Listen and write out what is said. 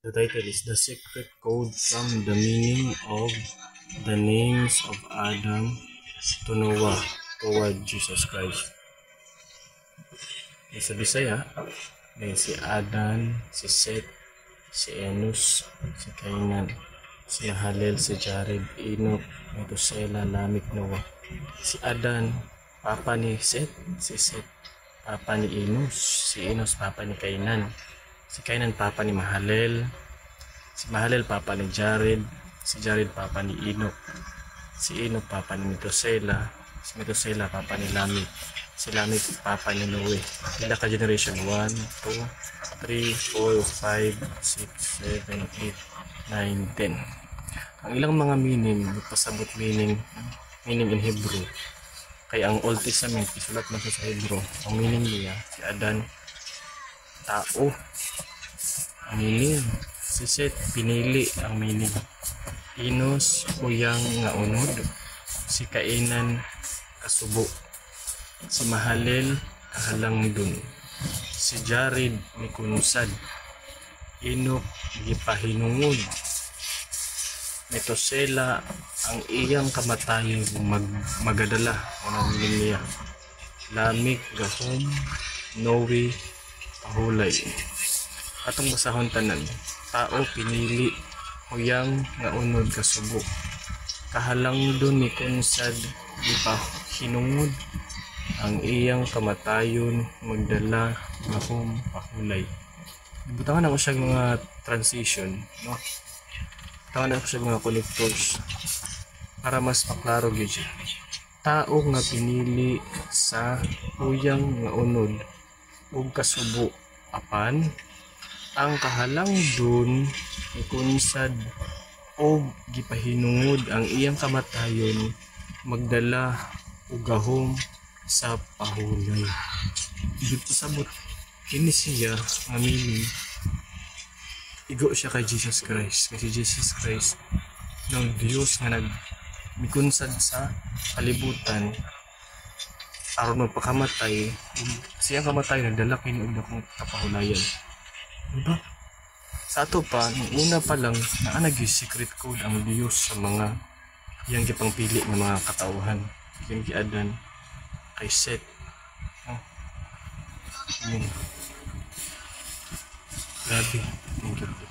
The title is The Secret Code from the Meaning of the Names of Adam to Noah toward Jesus Christ. Sa Bisaya, may si Adan, si Seth, si Enos, si Kainan, si Mahalel, si Jared, Enoch, Methuselah, Lamech, Noah. Si Adan, papa ni Seth, si Seth, papa ni Enos, si Enos, papa ni Kainan, si Kainan, papa ni Mahalel, si Mahalel, papa ni Jared, si Jared, papa ni Enoch, si Enoch, papa ni Methuselah, si Methuselah, papa ni Lamech, si Lamech, papa ni Noe. Pila ka generation? 1, 2, 3, 4, 5, 6, 7, 8, 9, 10. Ang ilang mga meaning, pasabot meaning in Hebrew. Kaya ang Old Testament, isulat man sa Hebrew. Ang meaning niya, si Adan, tao. Ang meaning, si Seth, pinili ang meaning. Enos, uyang nga unod. Si Kainan, kasubo. Si Mahalel, kahalang dun. Si Jared, mikunsad. Enoch, gipahinungod. Methuselah, ang iyang kamatayon magadala. Ang niya. Lamech, gahom. Noe, pahulay. Atong basahon tanan. Tao, pinili. Huyang, nga unod, kasubo. Kahalang dun, mikunsad. Gipahinungod. Ang iyang kamatayon magdala gahom pahulay. Butangan ako siya mga transition, no? Butangan ako siya mga connectors para mas maklaro gyud siya. Tao nga pinili sa uyang nga unod ug kasubo apan ang kahalang dun ikunsad og gipahinungod ang iyang kamatayon magdala og gahom sa pahulay. Dito sabot kini siya nga meaning igo siya kay Jesus Christ, kasi Jesus Christ ng Diyos nga nagmikunsad sa kalibutan aron magpakamatay. Siyang kamatay nagdala kini og dakong kapahulayan, diba? Sa ato pa nung una pa lang naa nag-secret code ang Diyos sa mga iyang gipangpili ng mga katauhan, yung giadan kay Seth. Grabe. Thank you.